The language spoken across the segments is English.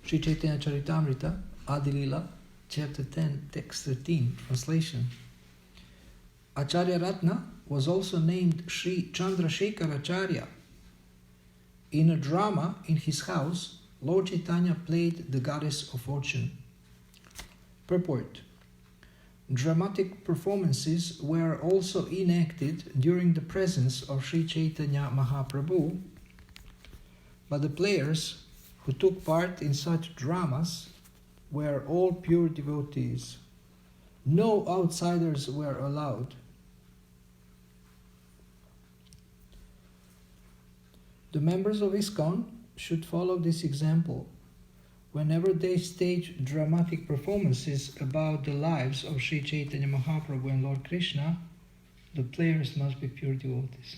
Sri Chaitanya Charitamrita, Adilila, chapter 10, text 13, translation. Acharya Ratna was also named Sri Chandrasekhar Acharya. In a drama in his house, Lord Chaitanya played the goddess of fortune. Purport. Dramatic performances were also enacted during the presence of Sri Chaitanya Mahaprabhu, but the players who took part in such dramas were all pure devotees. No outsiders were allowed. The members of ISKCON should follow this example. Whenever they stage dramatic performances about the lives of Sri Chaitanya Mahaprabhu and Lord Krishna, the players must be pure devotees.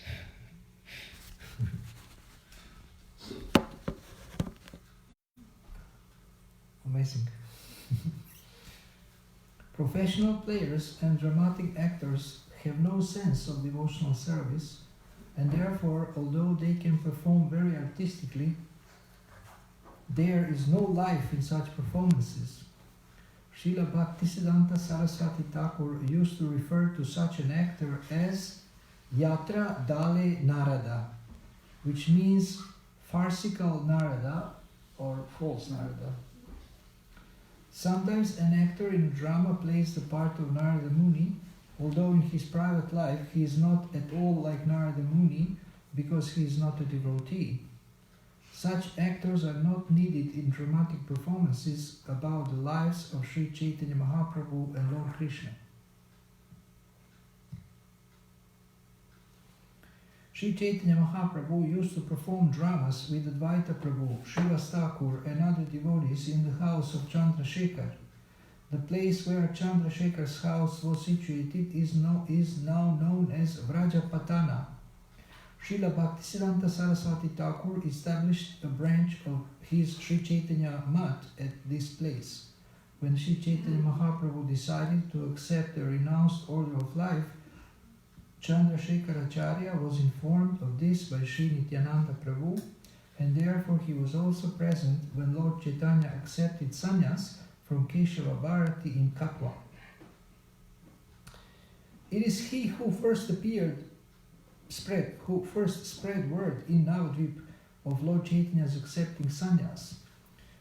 Amazing. Professional players and dramatic actors have no sense of devotional service, and therefore, although they can perform very artistically, there is no life in such performances. Srila Bhaktisiddhanta Saraswati Thakur used to refer to such an actor as Yatra Dale Narada, which means farcical Narada or false Narada. Sometimes an actor in a drama plays the part of Narada Muni, although in his private life he is not at all like Narada Muni because he is not a devotee. Such actors are not needed in dramatic performances about the lives of Sri Chaitanya Mahaprabhu and Lord Krishna. Sri Chaitanya Mahaprabhu used to perform dramas with Advaita Prabhu, Srivas Thakur and other devotees in the house of Chandrasekhar. The place where Chandrasekhar's house was situated is now known as Vrajapatana. Srila Bhaktisiddhanta Saraswati Thakur established a branch of his Sri Chaitanya Math at this place. When Sri Chaitanya Mahaprabhu decided to accept the renounced order of life, Chandrasekhar Acharya was informed of this by Sri Nityananda Prabhu, and therefore he was also present when Lord Chaitanya accepted sannyas from Keshava Bharati in Katwa. It is he who first spread word in Navadvip of Lord Chaitanya's accepting sannyas.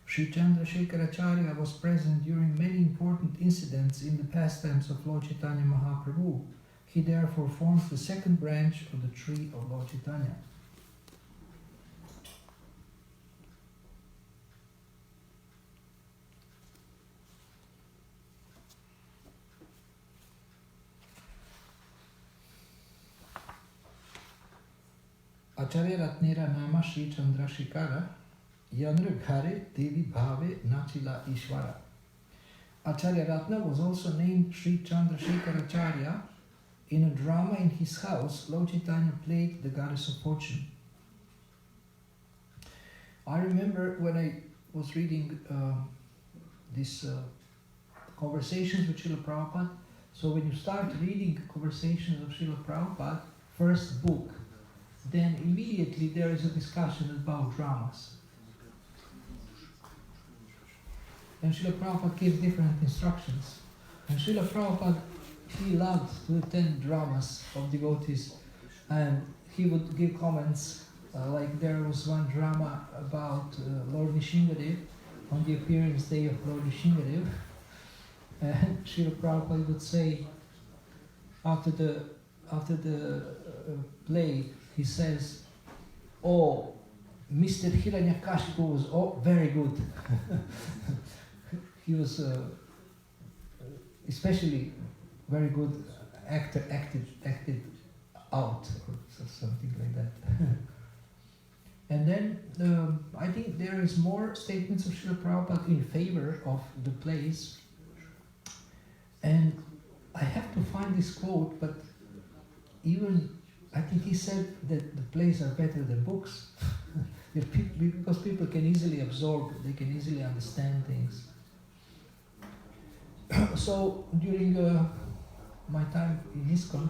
Sri Chandrasekhar Acharya was present during many important incidents in the pastimes of Lord Chaitanya Mahaprabhu. He therefore forms the second branch of the tree of Lord Chaitanya. Acharya Ratnera Nama Sri Chandrasekhara Yanra Ghare Devi Bhave Nachila Ishvara. Acharya Ratna was also named Sri Chandrasekhar Acharya. In a drama in his house, Lord Chaitanya played the goddess of fortune. I remember when I was reading these conversations with Srila Prabhupada. So when you start reading conversations of Srila Prabhupada, first book, then immediately there is a discussion about dramas. And Srila Prabhupada gives different instructions. And Srila Prabhupada, he loved to attend dramas of devotees, and he would give comments, like there was one drama about Lord Nishingadev on the appearance day of Lord Nishingadev, and Srila Prabhupada would say, after the play, he says, "Oh, Mr. Hiranyakashipu was very good." He was especially very good actor, acted out, or something like that. And then I think there is more statements of Srila Prabhupada in favor of the plays. And I have to find this quote, but even I think he said that the plays are better than books because people can easily absorb, they can easily understand things. So during my time in ISKCON,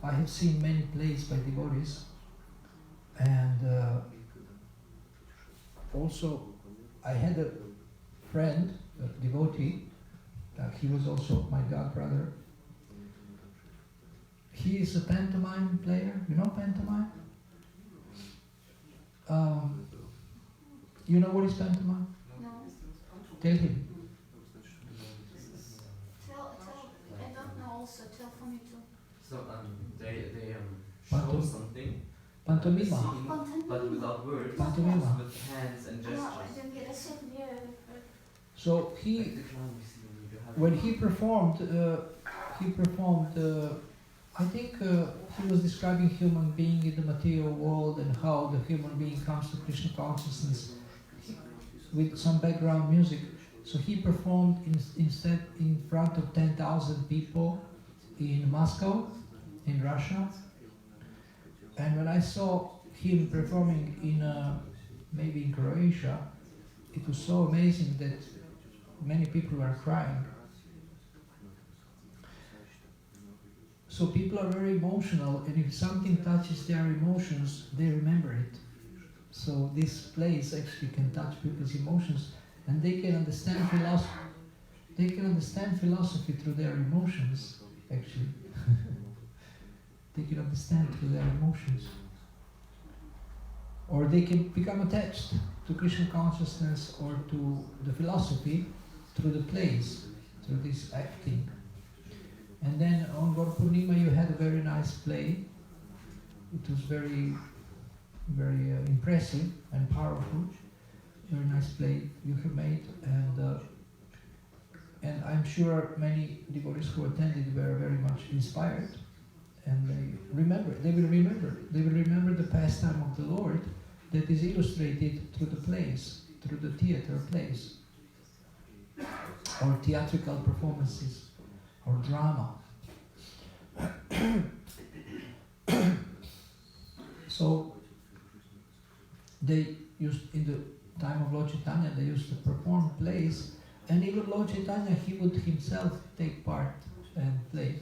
I have seen many plays by devotees, and also I had friend, a devotee, he was also my god brother. He is a pantomime player. You know pantomime? You know what is pantomime? No. Tell him. Tell, I don't know also, tell for me too. So they show something, Pantomima. scene, but without words, Pantomima. with hands and Ja, gestures. den wir das hätten wir. So he, when he performed, I think he was describing human being in the material world and how the human being comes to Krishna consciousness with some background music. So he performed instead in front of 10,000 people in Moscow, in Russia. And when I saw him performing in maybe in Croatia, it was so amazing that many people were crying. So people are very emotional, and if something touches their emotions, they remember it. So this place actually can touch people's emotions, and they can understand philosophy. They can understand philosophy through their emotions, actually. They can understand through their emotions. Or they can become attached to Krishna consciousness or to the philosophy through the plays, through this acting. And then on Gaur Purnima you had a very nice play. It was very, very impressive and powerful. Very nice play you have made, and I'm sure many devotees who attended were very much inspired, and they will remember the pastime of the Lord that is illustrated through the plays, through the theater plays, or theatrical performances, or drama. So they used, in the time of Lord Chaitanya, they used to perform plays, and even Lord Chaitanya, he would himself take part and play.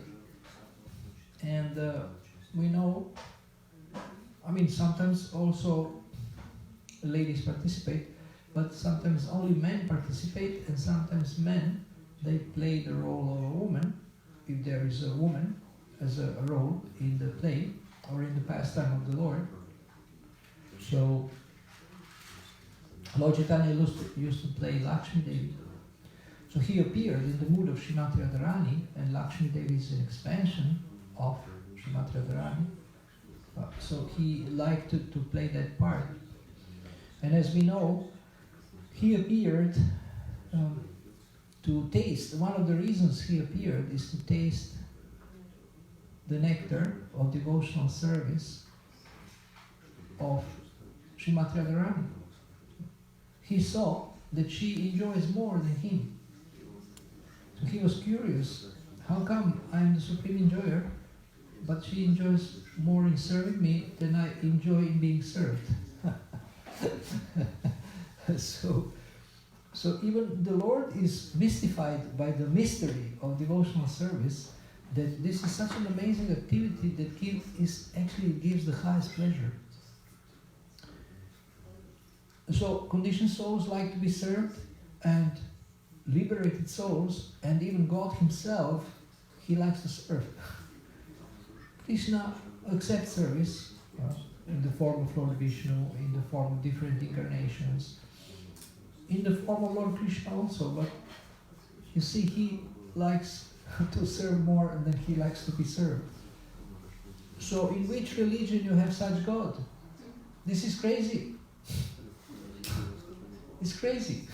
And we know, I mean, sometimes also ladies participate, but sometimes only men participate, and sometimes men, they play the role of a woman, if there is a woman as a role in the play or in the pastime of the Lord. So Lord Chaitanya used to play Lakshmi Devi. So he appeared in the mood of Srimati Radharani, and Lakshmi Devi is an expansion of Srimati Radharani. So he liked to play that part. And as we know, he appeared to taste. One of the reasons he appeared is to taste the nectar of devotional service of Srimati Radharani. He saw that she enjoys more than him. So he was curious, how come I am the supreme enjoyer, but she enjoys more in serving me than I enjoy in being served? So even the Lord is mystified by the mystery of devotional service, that this is such an amazing activity that actually gives the highest pleasure. So conditioned souls like to be served, and liberated souls, and even God himself, he likes to serve. Krishna accepts service in the form of Lord Vishnu, in the form of different incarnations, in the form of Lord Krishna also, but you see, he likes to serve more, and then he likes to be served. So in which religion you have such God? This is crazy. It's crazy.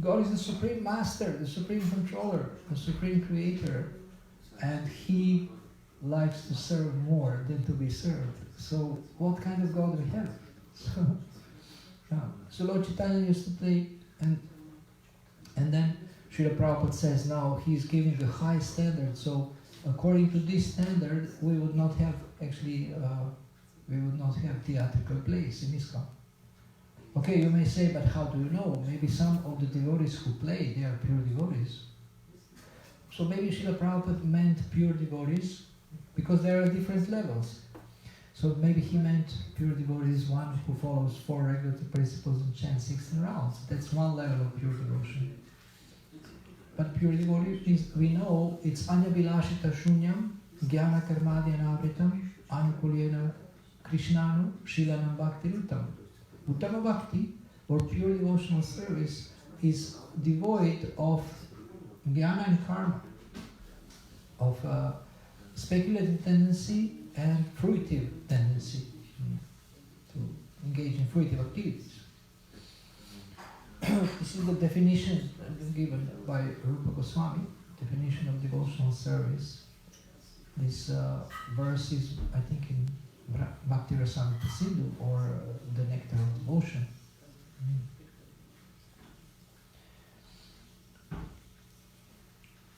God is the supreme master, the supreme controller, the supreme creator, and he likes to serve more than to be served. So what kind of God do we have? So Lord Chaitanya used to play, and then Srila Prabhupada says now he's giving the high standard. So according to this standard, we would not have theatrical plays in ISKCON. Okay, you may say, but how do you know? Maybe some of the devotees who play, they are pure devotees. So maybe Srila Prabhupada meant pure devotees, because there are different levels. So maybe he meant pure devotee is one who follows 4 regulative principles and chants 16 rounds. That's one level of pure devotion. But pure devotee is, we know, it's anyavilashita shunyam, jnana karmadya navritam, anukulyena krishnanu, shilanam bhakti uttam. Uttama bhakti, or pure devotional service, is devoid of jnana and karma, of speculative tendency and fruitive tendency to engage in fruitive activities. This is the definition given by Rupa Goswami, definition of devotional service. This verse is, I think, in Bhakti Rasamrita Sindhu, or the Nectar of Devotion.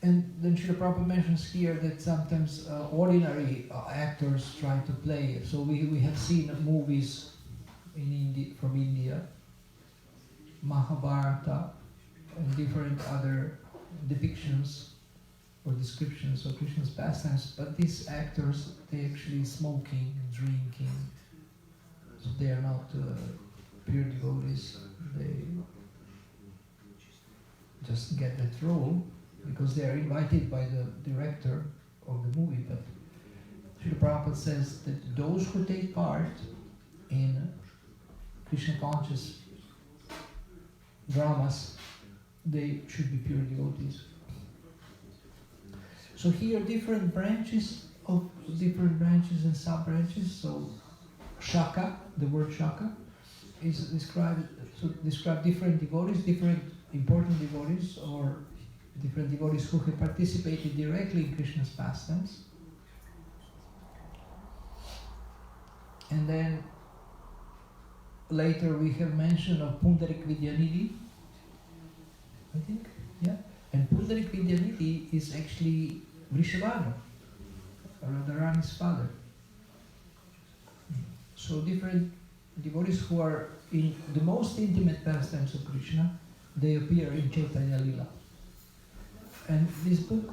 And then Srila Prabhupada mentions here that sometimes ordinary actors try to play. So we have seen movies from India, Mahabharata, and different other depictions or descriptions of Krishna's pastimes. But these actors, they actually smoking, drinking. So they are not pure devotees. They just get that role because they are invited by the director of the movie. But Srila Prabhupada says that those who take part in Krishna conscious dramas, they should be pure devotees. So here different branches and sub-branches. So Shaka, the word Shaka, is described to describe different devotees, different important devotees, or different devotees who have participated directly in Krishna's pastimes. And then later we have mention of Pundarik Vidyanidhi, I think, yeah. And Pundarik Vidyanidhi is actually Vrishabhanu, Radharani's father. So different devotees who are in the most intimate pastimes of Krishna, they appear in Chaitanya Lila. And this book,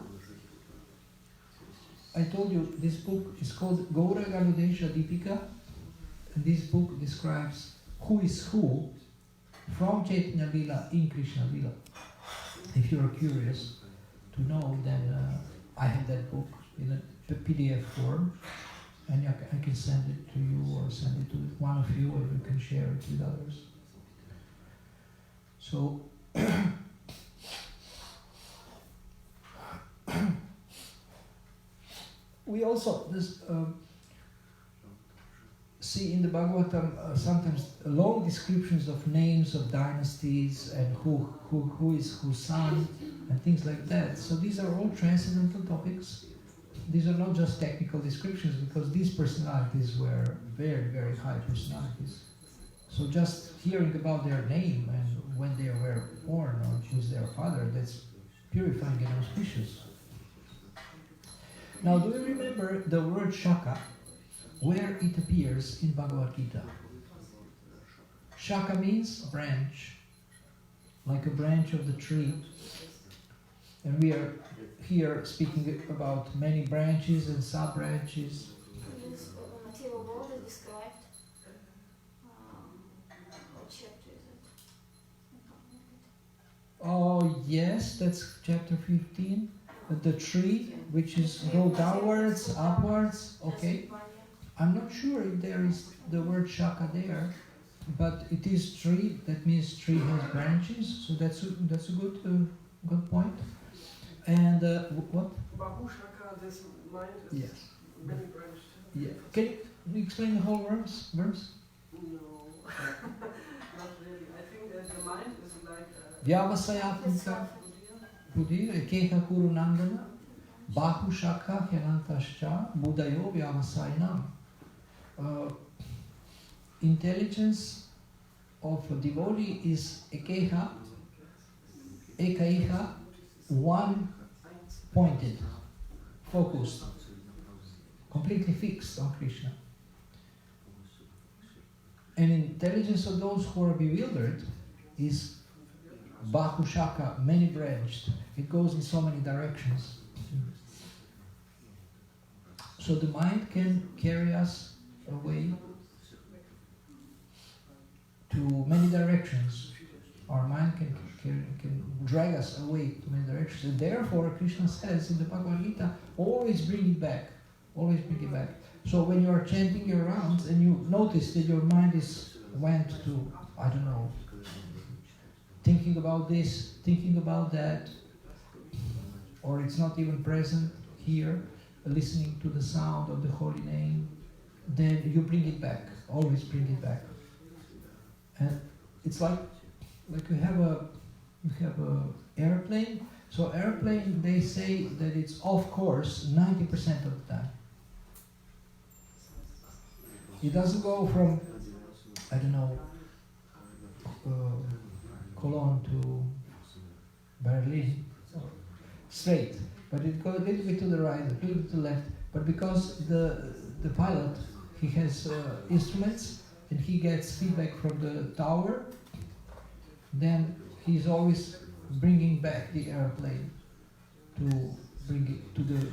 I told you, this book is called Gaura Ganodesha Deepika, and this book describes who is who from Chaitanya Lila in Krishna Lila. If you are curious to know, then I have that book in a PDF form, and I can send it to you or send it to one of you, or you can share it with others. So, we also see in the Bhagavatam sometimes long descriptions of names of dynasties and who is whose son and things like that. So these are all transcendental topics. These are not just technical descriptions, because these personalities were very, very high personalities. So just hearing about their name and when they were born or who's their father, that's purifying and auspicious. Now, do you remember the word Shaka, where it appears in Bhagavad Gita? Shaka means branch, like a branch of the tree. And we are here speaking about many branches and sub-branches. This material world is described. What chapter is it? Oh yes, that's chapter 15. The tree, which is go downwards, upwards. Okay. I'm not sure if there is the word Shaka there, but it is tree. That means tree has branches. So that's a good point. And what? Bahu Shaka, this mind is Yes. many branches. Yeah. Can you explain the whole verse? No, not really. I think that the mind is like Vyavasayatmika Budira Keha Kuru Nandana Bahu Shaka Hyanantascha Budayo Vyavasayanam. Intelligence of a devotee is Ekaiha, one pointed, focused, completely fixed on Krishna. And intelligence of those who are bewildered is Bahushaka, many branched. It goes in so many directions. So the mind can carry us away to many directions. Our mind can drag us away to many directions. And therefore, Krishna says in the Bhagavad Gita, always bring it back. Always bring it back. So when you are chanting your rounds and you notice that your mind went to, I don't know, thinking about this, thinking about that, or it's not even present here, listening to the sound of the holy name, then you bring it back. Always bring it back. And it's like you have a airplane. So airplane, they say that it's off course 90% of the time. It doesn't go from, I don't know, Cologne to Berlin straight, but it goes a little bit to the right, a little bit to the left. But because the pilot, he has instruments and he gets feedback from the tower, then he's always bringing back the airplane to bring it to the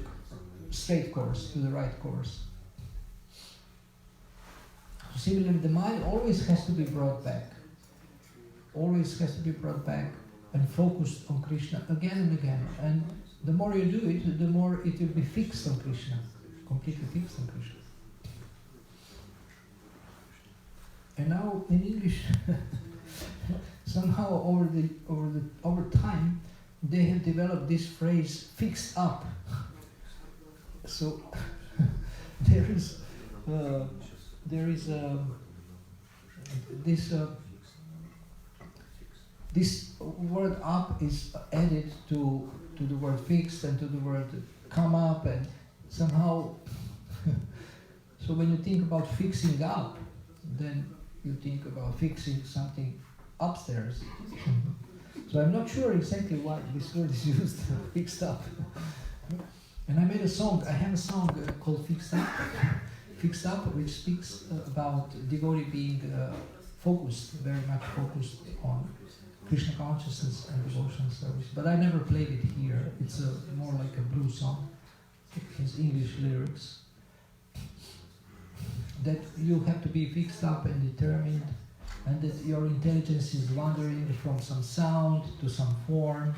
straight course, to the right course. Similarly, the mind always has to be brought back. Always has to be brought back and focused on Krishna again and again. And the more you do it, the more it will be fixed on Krishna, completely fixed on Krishna. And now in English, somehow over time, they have developed this phrase "fixed up." So there is this word "up" is added to the word "fixed" and to the word "come up," and somehow. So when you think about fixing up, then you think about fixing something upstairs. So I'm not sure exactly why this word is used, "fixed up." And I made a song. I have a song called "Fixed Up." Fixed Up, which speaks about devotee being focused, very much focused on Krishna consciousness and devotional service. But I never played it here. It's more like a blues song. It has English lyrics. That you have to be fixed up and determined, and that your intelligence is wandering from some sound to some form,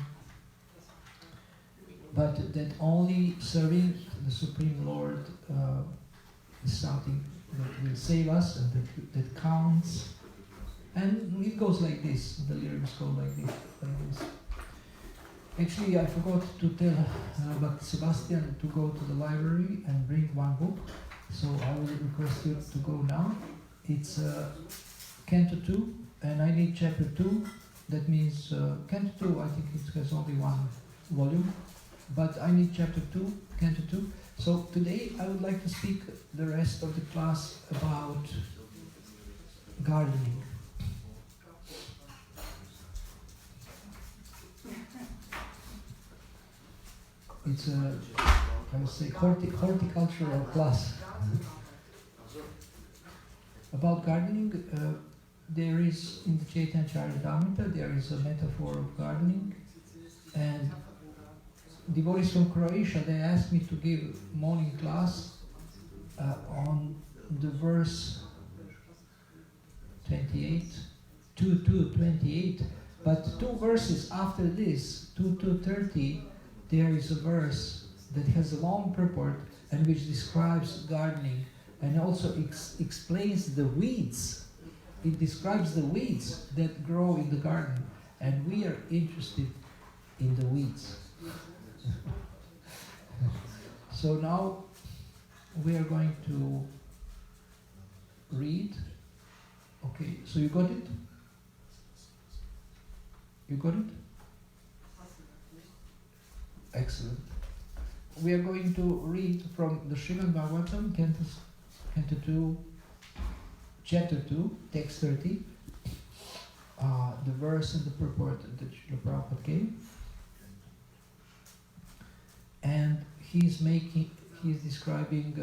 but that only serving the Supreme Lord is something that will save us and that counts. And it goes like this, the lyrics go like this. Actually, I forgot to tell Bhakti Sebastian to go to the library and bring one book, so I will request you to go now. It's Canto 2, and I need Chapter 2. That means Canto 2, I think it has only one volume, but I need Chapter 2, Canto 2. So today I would like to speak the rest of the class about gardening. It's a, I would say, horticultural class. About gardening, there is, in the Chaitanya Charitamrita, there is a metaphor of gardening, and devotees from Croatia, they asked me to give morning class on the verse 28, 2:28, but two verses after this, 2:30, there is a verse that has a long purport and which describes gardening and also explains the weeds. It describes the weeds that grow in the garden, and we are interested in the weeds. So now we are going to read. Okay, so you got it? You got it? Excellent. We are going to read from the Srimad Bhagavatam, Canto 2, Chapter 2, Text 30, the verse and the purport that Srila Prabhupada gave. And he's describing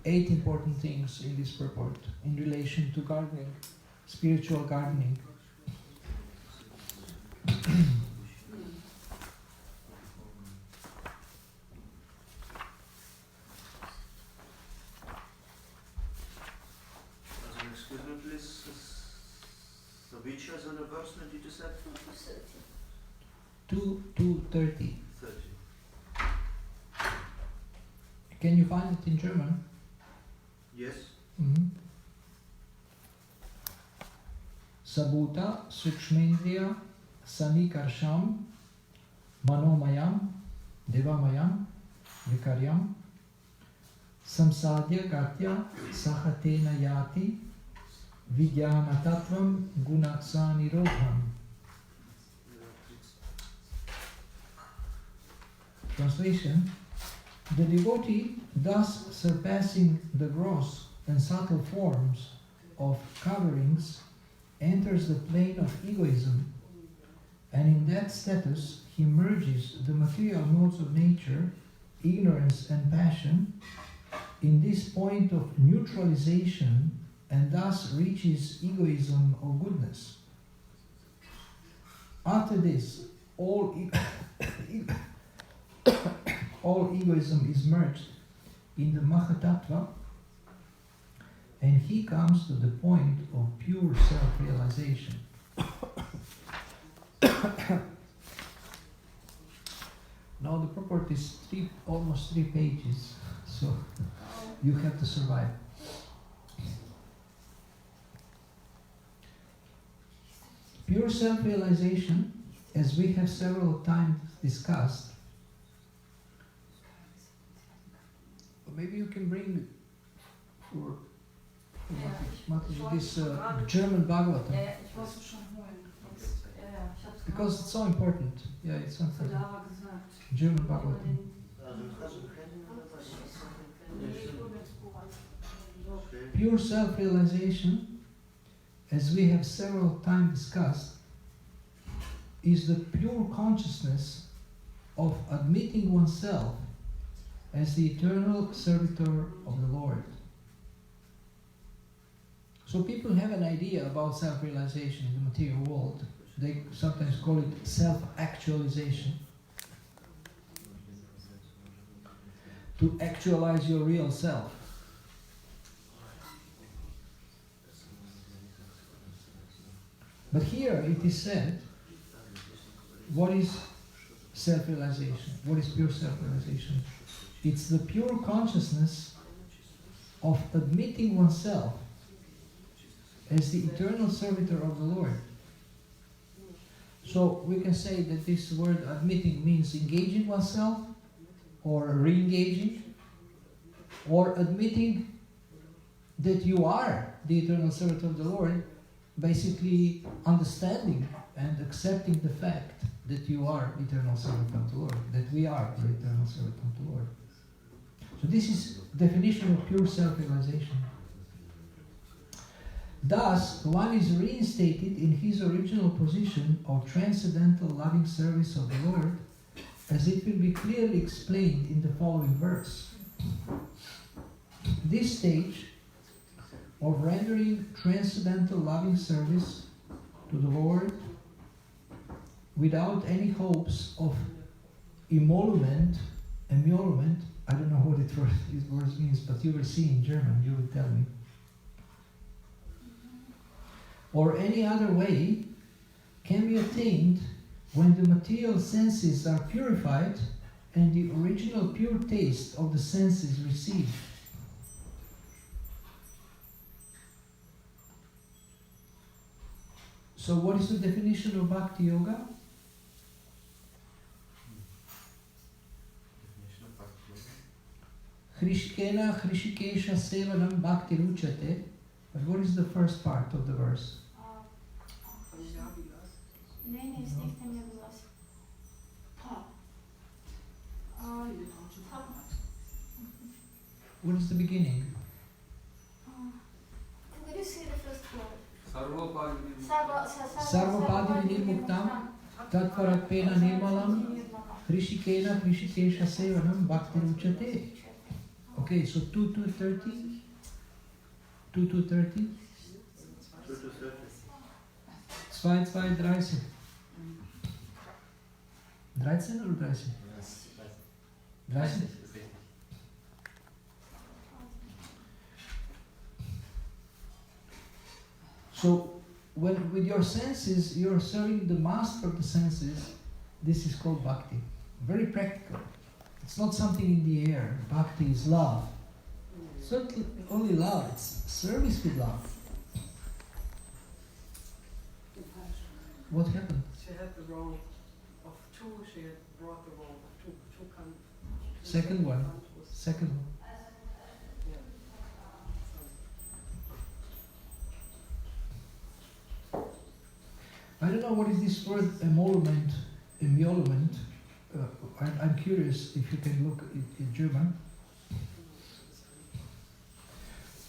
8 important things in this purport in relation to gardening, spiritual gardening. which was on the verse did you say? 2:30. 30. Can you find it in German? Yes. Sabhuta Sukshmendriya Sanikarsham Manomayam Devamayam Vikaryam Samsadya Gatya Sahatena Yati Vijnanatatvam Gunasanirodham. Translation: the devotee, thus surpassing the gross and subtle forms of coverings, enters the plane of egoism, and in that status he merges the material modes of nature, ignorance and passion, in this point of neutralization, and thus reaches egoism or goodness. After this, all egoism is merged in the Mahatattva, and he comes to the point of pure self-realization. Now the purport is almost 3 pages, so you have to survive. Pure self-realization, as we have several times discussed, maybe you can bring for this German Bhagavatam. Ja, ich wollte es schon holen. Jetzt, ich hab's Because it's so important. Yeah, it's so important. Lara gesagt. German Bhagavatam. Pure self-realization, as we have several times discussed, is the pure consciousness of admitting oneself as the eternal servitor of the Lord. So people have an idea about self-realization in the material world. They sometimes call it self-actualization. To actualize your real self. But here it is said, what is self-realization? What is pure self-realization? It's the pure consciousness of admitting oneself as the eternal servitor of the Lord. So we can say that this word admitting means engaging oneself, or re-engaging, or admitting that you are the eternal servant of the Lord, basically understanding and accepting the fact that you are eternal servant of the Lord, that we are the eternal servant of the Lord. So this is definition of pure self-realization. Thus, one is reinstated in his original position of transcendental loving service of the Lord, as it will be clearly explained in the following verse. This stage of rendering transcendental loving service to the Lord without any hopes of emolument, I don't know what this word means, but you will see in German, you will tell me, or any other way, can be attained when the material senses are purified and the original pure taste of the senses received. So what is the definition of Bhakti Yoga? Hrishkena Hrishikesha Sevanam Bhakti Ruchate. But what is the first part of the verse? Nee, ist nicht in mir gesagt. What is the beginning? Could you see the first word? Sarvapadi Nirmuktam Tatparakpena Nirmalam Hrishikena Hrishikesha Sevanam Bhakti Ruchate. Okay, so 2:30. 2:30. 2:30. 13 oder 30? 30. So when with your senses you're serving the master of the senses, this is called bhakti. Very practical. It's not something in the air. Bhakti is love. It's not only love, it's service with love. What happened? She had the wrong of two. She had brought the wrong of two. Second one. Second one. I don't know what is this word emolument. I'm curious if you can look in German.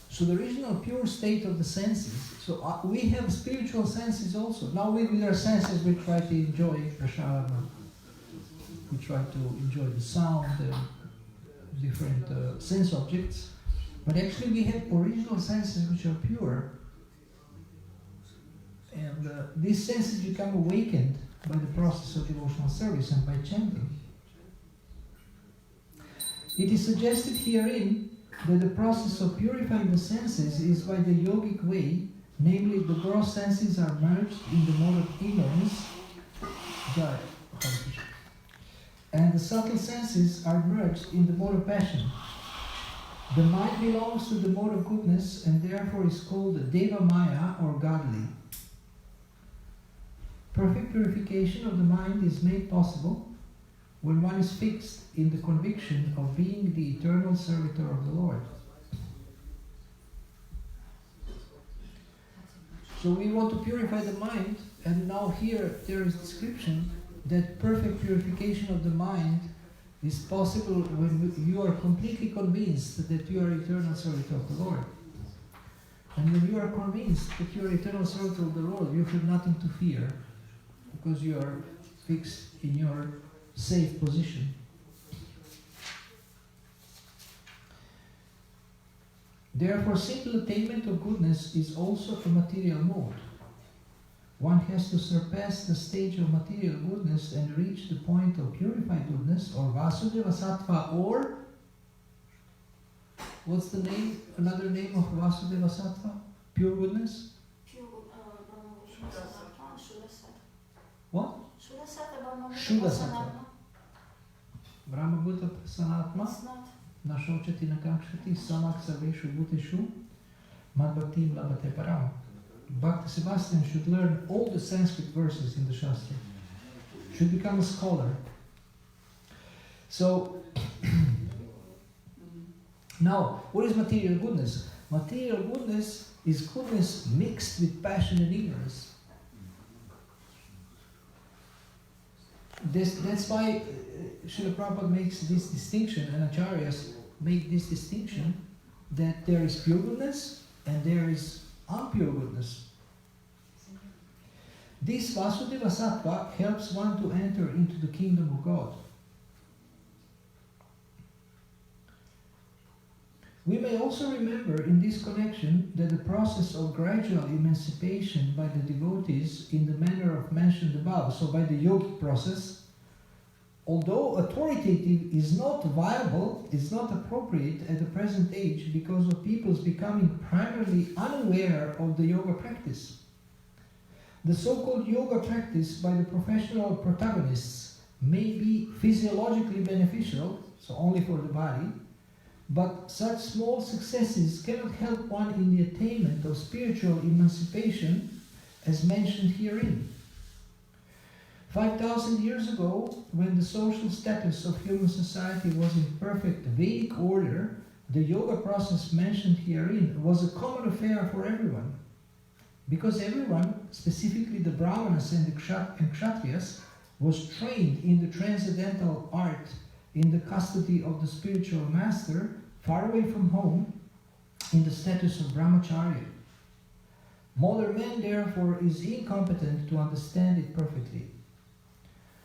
So the original pure state of the senses. So we have spiritual senses also. Now with our senses we try to enjoy prasarana. We try to enjoy the sound, different sense objects. But actually we have original senses which are pure. And these senses become awakened by the process of devotional service and by chanting. It is suggested herein that the process of purifying the senses is by the yogic way, namely the gross senses are merged in the mode of ignorance, and the subtle senses are merged in the mode of passion. The mind belongs to the mode of goodness and therefore is called Deva Maya or godly. Perfect purification of the mind is made possible when one is fixed in the conviction of being the eternal servitor of the Lord. So we want to purify the mind, and now here there is description that perfect purification of the mind is possible when you are completely convinced that you are eternal servitor of the Lord. And when you are convinced that you are eternal servitor of the Lord, you have nothing to fear, because you are fixed in your safe position. Therefore, simple attainment of goodness is also a material mode. One has to surpass the stage of material goodness and reach the point of purified goodness, or Vasudeva Sattva, or what's the name? Another name of Vasudeva Sattva? Pure goodness? What? Shuddha Sattva. Brahma Bhuta Sanatma. Nashauchati Nakakshati Samak Sarveshu Bhuteshu Madbhaktim Labhate Param. Bhakti Sebastian should learn all the Sanskrit verses in the Shastra. Should become a scholar. So, now, what is material goodness? Material goodness is goodness mixed with passion and ignorance. That's why Srila Prabhupada makes this distinction, and Acharyas make this distinction, that there is pure goodness and there is impure goodness. This Vasudeva Sattva helps one to enter into the kingdom of God. We may also remember in this connection that the process of gradual emancipation by the devotees in the manner of mentioned above, so by the yogic process, although authoritative, is not viable, is not appropriate at the present age because of people's becoming primarily unaware of the yoga practice. The so-called yoga practice by the professional protagonists may be physiologically beneficial, so only for the body, but such small successes cannot help one in the attainment of spiritual emancipation as mentioned herein. 5,000 years ago, when the social status of human society was in perfect Vedic order, the yoga process mentioned herein was a common affair for everyone. Because everyone, specifically the Brahmanas and the Kshatriyas, was trained in the transcendental art in the custody of the spiritual master, far away from home, in the status of brahmacharya. Modern man, therefore, is incompetent to understand it perfectly.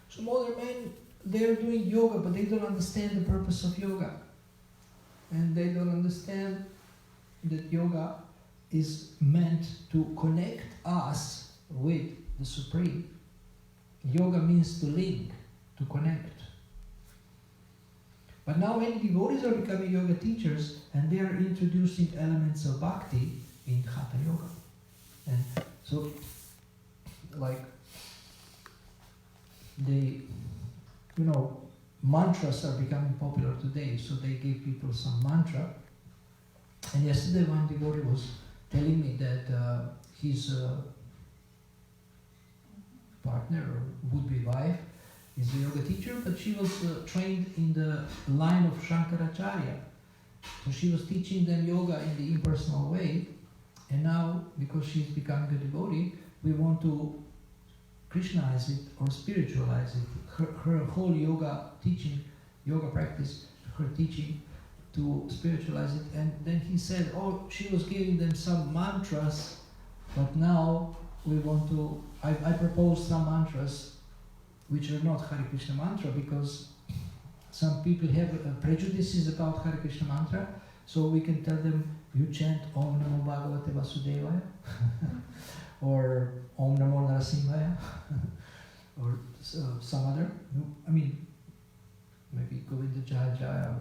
So modern men, they're doing yoga, but they don't understand the purpose of yoga. And they don't understand that yoga is meant to connect us with the Supreme. Yoga means to link, to connect. But now many devotees are becoming yoga teachers, and they are introducing elements of bhakti in Hatha Yoga. And so like they, mantras are becoming popular today, so they give people some mantra. And yesterday one devotee was telling me that his partner or would-be wife is a yoga teacher, but she was trained in the line of Shankaracharya. So she was teaching them yoga in the impersonal way, and now, because she's becoming a devotee, we want to Krishnaize it or spiritualize it. Her whole yoga teaching, yoga practice, her teaching to spiritualize it. And then he said, oh, she was giving them some mantras, but now we want to, I propose some mantras which are not Hare Krishna mantra, because some people have prejudices about Hare Krishna mantra, so we can tell them, you chant Om Namo Bhagavate Vasudevaya, or Om Namo Narasimhaya, or some other, maybe Govinda Jaya Jaya.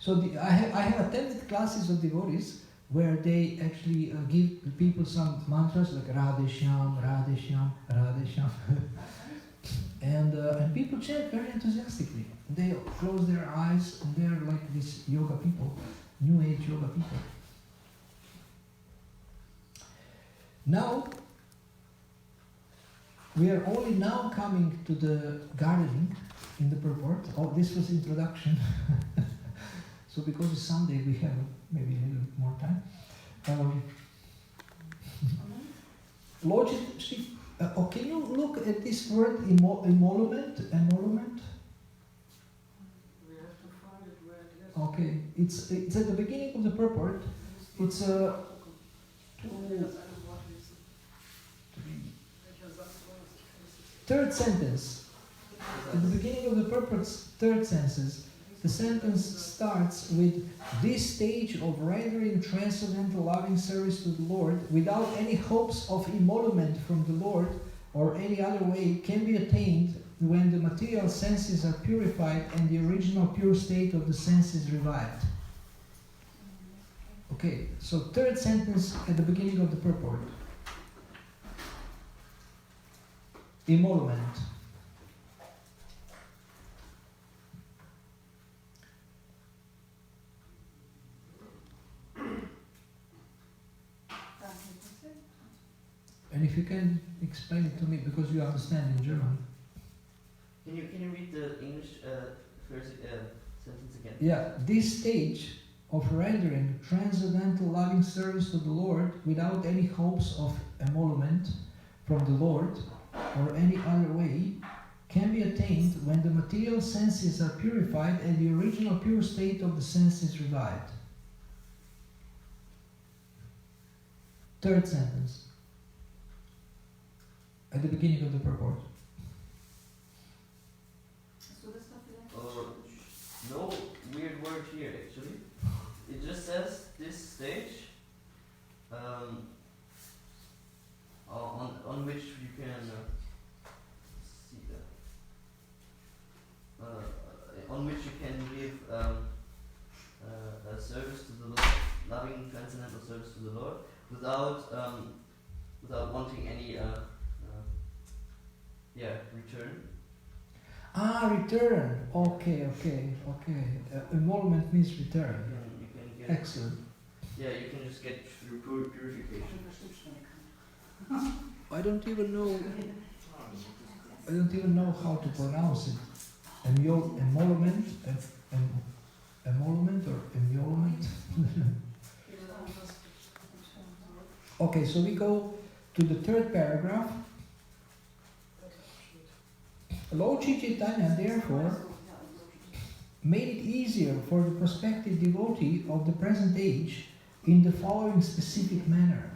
So I have attended classes of devotees where they actually give people some mantras like Radhe Shyam, Radhe Shyam, Radhe Shyam. And people chant very enthusiastically. They close their eyes and they're like these yoga people, new age yoga people. Now, we are only now coming to the gardening in the purport. Oh, this was introduction. So because it's Sunday, we have maybe a little more time. Logic, can you look at this word emolument? Emolument? We have to find it where it is. Okay, it's at the beginning of the purport. It's a third sentence. At the beginning of the purport's third sentence, the sentence starts with this stage of rendering transcendental loving service to the Lord without any hopes of emolument from the Lord or any other way can be attained when the material senses are purified and the original pure state of the senses revived. Okay, so third sentence at the beginning of the purport. Emolument. And if you can explain it to me, because you understand in German. Can you read the English first sentence again? Yeah, this stage of rendering transcendental loving service to the Lord without any hopes of emolument from the Lord or any other way can be attained when the material senses are purified and the original pure state of the senses revived. Third sentence. At the beginning of the purport. No weird word here actually. It just says this stage on which you can see that on which you can give a service to the Lord, loving transcendental service to the Lord without wanting any return. Return. Okay. Emolument means return. You can get. Excellent. Yeah, you can just get through purification. I don't even know how to pronounce it. Emolument, emolument or emolument. Okay, so we go to the third paragraph. Lord Chaitanya, therefore, made it easier for the prospective devotee of the present age in the following specific manner.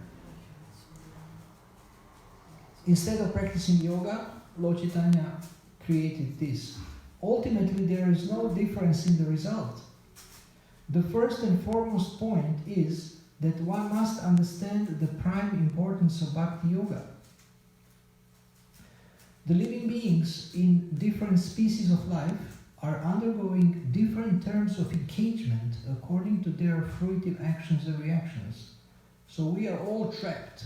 Instead of practicing yoga, Lord Chaitanya created this. Ultimately, there is no difference in the result. The first and foremost point is that one must understand the prime importance of Bhakti Yoga. The living beings in different species of life are undergoing different terms of engagement according to their fruitive actions and reactions. So we are all trapped.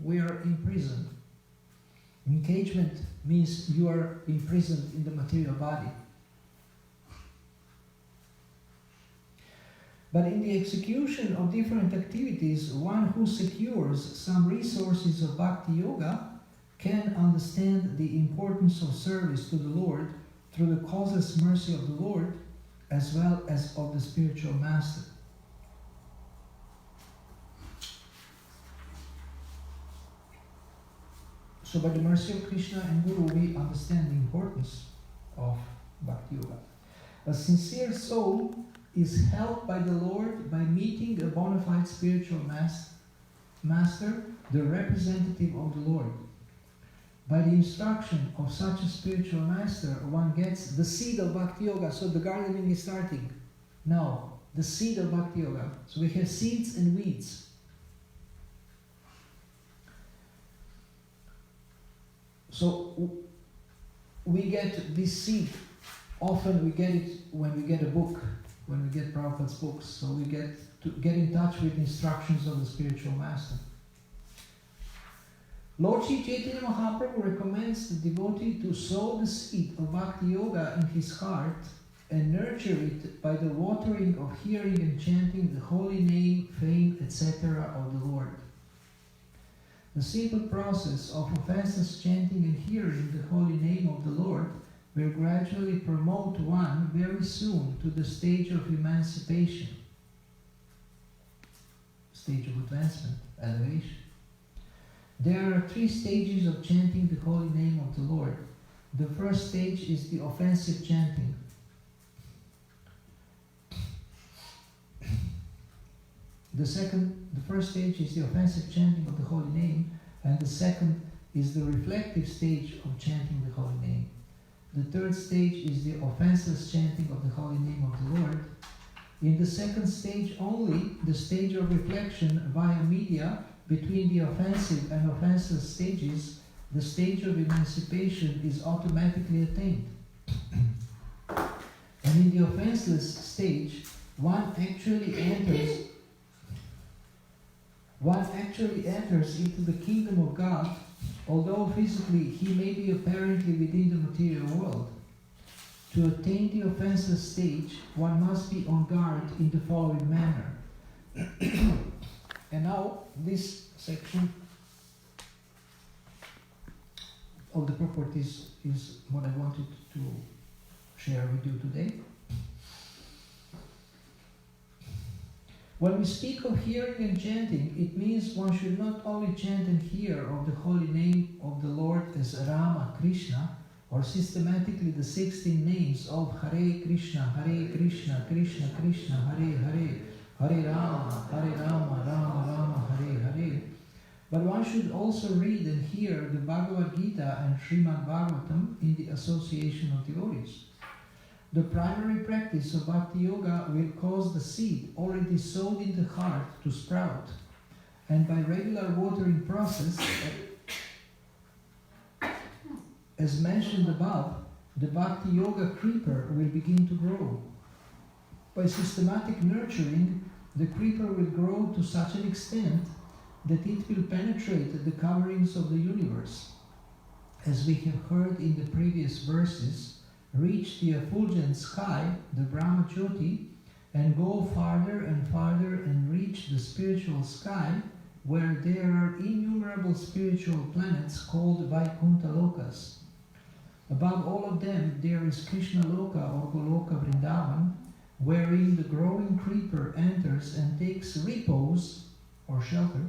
We are imprisoned. Encagement means you are imprisoned in the material body. But in the execution of different activities, one who secures some resources of Bhakti Yoga can understand the importance of service to the Lord through the causeless mercy of the Lord as well as of the spiritual master. So by the mercy of Krishna and Guru, we understand the importance of Bhakti Yoga. A sincere soul is helped by the Lord by meeting a bona fide spiritual master, the representative of the Lord. By the instruction of such a spiritual master, one gets the seed of Bhakti Yoga. So the gardening is starting now. The seed of Bhakti Yoga. So we have seeds and weeds. So we get this seed. Often we get it when we get a book, when we get Prabhupada's books. So we get in touch with instructions of the spiritual master. Lord Sri Chaitanya Mahaprabhu recommends the devotee to sow the seed of Bhakti Yoga in his heart and nurture it by the watering of hearing and chanting the holy name, fame, etc. of the Lord. The simple process of offenseless chanting and hearing the holy name of the Lord will gradually promote one very soon to the stage of emancipation, stage of advancement, elevation. There are 3 stages of chanting the holy name of the Lord. The first stage is the offensive chanting. The first stage is the offensive chanting of the holy name, and the second is the reflective stage of chanting the holy name. The third stage is the offenseless chanting of the holy name of the Lord. In the second stage only, the stage of reflection via media between the offensive and offenseless stages, the stage of emancipation is automatically attained. And in the offenseless stage, one actually enters into the kingdom of God, although physically he may be apparently within the material world. To attain the offenseless stage, one must be on guard in the following manner. And now, this section of the purport is what I wanted to share with you today. When we speak of hearing and chanting, it means one should not only chant and hear of the holy name of the Lord as Rama, Krishna, or systematically the 16 names of Hare Krishna, Krishna Krishna, Hare Hare, Hare Rama, Rama Rama, Hare Hare. But one should also read and hear the Bhagavad Gita and Srimad Bhagavatam in the association of devotees. The primary practice of Bhakti Yoga will cause the seed already sowed in the heart to sprout, and by regular watering process, as mentioned above, the Bhakti Yoga creeper will begin to grow. By systematic nurturing, the creeper will grow to such an extent that it will penetrate the coverings of the universe. As we have heard in the previous verses, reach the effulgent sky, the Brahma Jyoti, and go farther and farther and reach the spiritual sky, where there are innumerable spiritual planets called Vaikuntha Lokas. Above all of them, there is Krishna Loka or Goloka Vrindavan, wherein the growing creeper enters and takes repose or shelter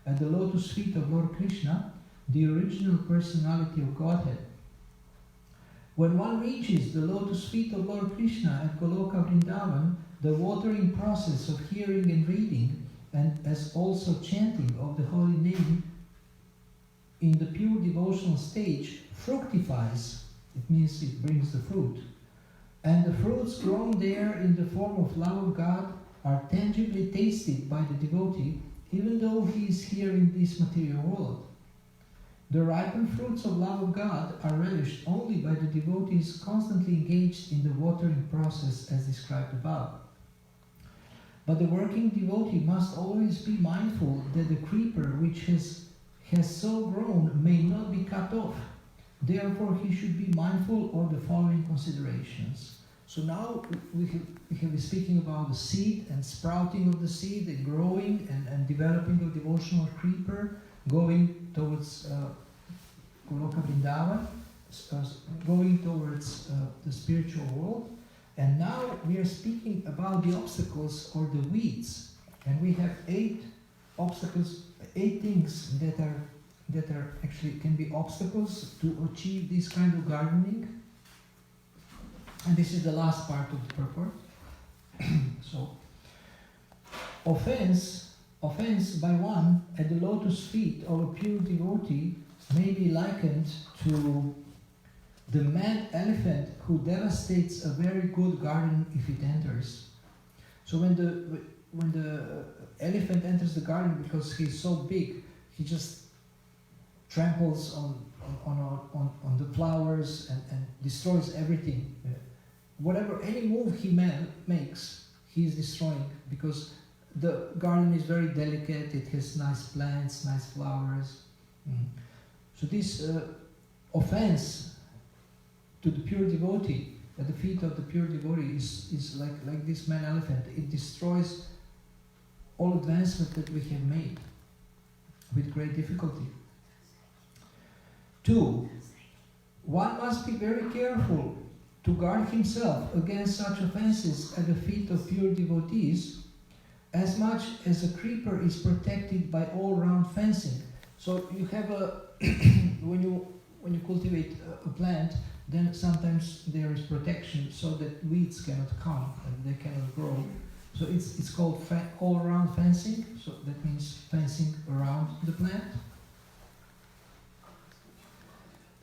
at the lotus feet of Lord Krishna, the original personality of Godhead. When one reaches the lotus feet of Lord Krishna at Goloka Vrindavan, the watering process of hearing and reading, and as also chanting of the holy name in the pure devotional stage, fructifies. It means it brings the fruit. And the fruits grown there in the form of love of God are tangibly tasted by the devotee, even though he is here in this material world. The ripened fruits of love of God are relished only by the devotees constantly engaged in the watering process as described above. But the working devotee must always be mindful that the creeper which has has so grown may not be cut off. Therefore, he should be mindful of the following considerations. So now we have been speaking about the seed and sprouting of the seed, and growing and developing a devotional creeper, going towards Goloka Vrindavan, going towards the spiritual world. And now we are speaking about the obstacles or the weeds. And we have 8 obstacles, 8 things that are actually can be obstacles to achieve this kind of gardening. And this is the last part of the purport. So, offense by one at the lotus feet of a pure devotee may be likened to the mad elephant who devastates a very good garden if it enters. So when the elephant enters the garden, because he's so big, he just tramples on the flowers and destroys everything. Whatever, any move he makes, he is destroying, because the garden is very delicate, it has nice plants, nice flowers. So this offense to the pure devotee, at the feet of the pure devotee, is like this man elephant. It destroys all advancement that we have made with great difficulty. 2, one must be very careful to guard himself against such offenses at the feet of pure devotees, as much as a creeper is protected by all-round fencing. So you have when you cultivate a plant, then sometimes there is protection so that weeds cannot come and they cannot grow. So it's called all-round fencing. So that means fencing around the plant.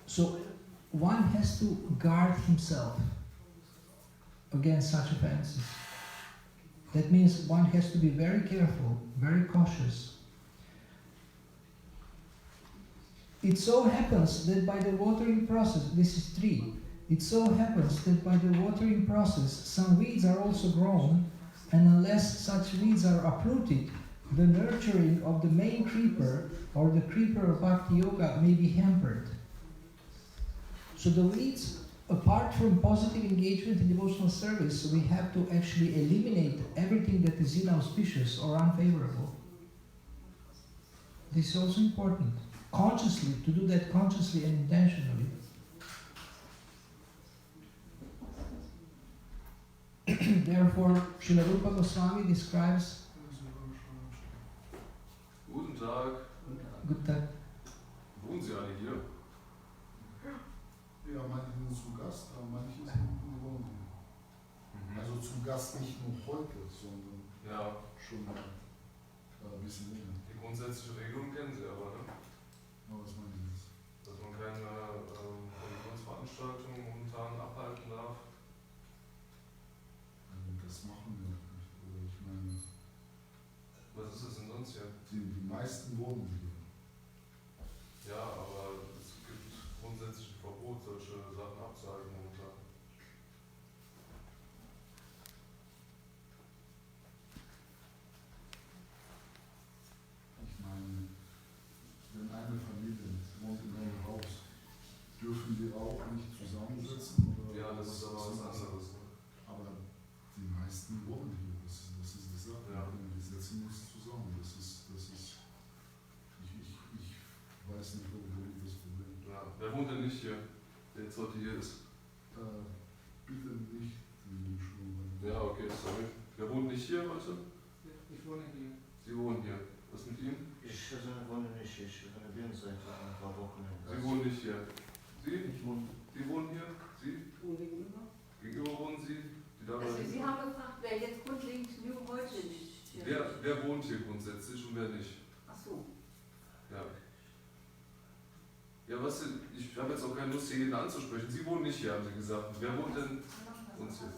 So one has to guard himself against such offenses. That means one has to be very careful, very cautious. It so happens that by the watering process, this is 3, it so happens that by the watering process some weeds are also grown, and unless such weeds are uprooted, the nurturing of the main creeper or the creeper of Bhakti Yoga may be hampered. So the weeds, apart from positive engagement in devotional service, we have to actually eliminate everything that is inauspicious or unfavorable. This is also important. Consciously, to do that consciously and intentionally. Therefore, Srila Rupa Goswami describes. Guten Tag. Good Tag. Wohnen Sie alle hier? Ja, manche sind zu Gast, aber manche sind gewohnt. Also zu Gast nicht nur heute, sondern Ja, schon ein bisschen länger. die grundsätzliche Regelung kennen Sie aber, ne? Aber was meinen Sie jetzt? Dass man keine Religionsveranstaltungen momentan abhalten darf. Also das machen wir nicht. Oder ich meine, Was ist es denn sonst hier? die meisten wohnen hier. Ja, aber es gibt grundsätzlich ein Verbot, solche Sachen abzuhalten momentan. Ich meine, wenn eine Familie wohnt in einem Haus, dürfen die auch nicht zusammensitzen? Oder Ja, das ist aber was anderes. Ne? Aber die meisten wohnen hier, das ist die Sache. Ja. Die setzen uns zusammen. Ich weiß nicht, wo liegt das Problem. Ja. Wer wohnt denn nicht hier, der jetzt heute hier ist? Bitte nicht in den Schulen. Ja, okay, sorry. Wer wohnt nicht hier heute? Ich wohne hier. Sie wohnen hier. Was mit Ihnen? Ich wohne nicht, ich bin seit ein paar Wochen. Sie wohnen nicht hier. Sie? Ich wohne. Sie wohnen hier? Sie? Und gegenüber? Gegenüber wohnen Sie? Die dabei Also Sie haben gefragt, wer jetzt grundlegend nur heute nicht hier ist. wer wohnt hier grundsätzlich und wer nicht? Ach so. Ja. Ja, was denn? Ich habe jetzt auch keine Lust, hier jeden anzusprechen. Sie wohnen nicht hier, haben Sie gesagt. Wer wohnt denn uns hier?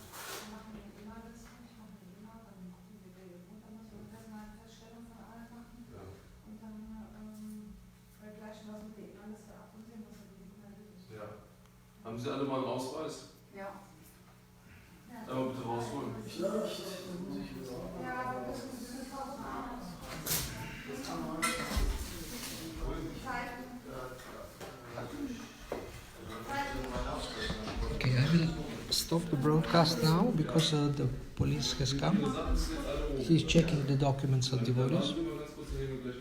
Ja. Ja. Haben Sie alle mal einen Ausweis? Ja. Einmal bitte rausholen. Ja, aber das ist stop the broadcast now because the police has come. He's checking the documents of devotees. Ganz kurz, dann nehmen wir gleich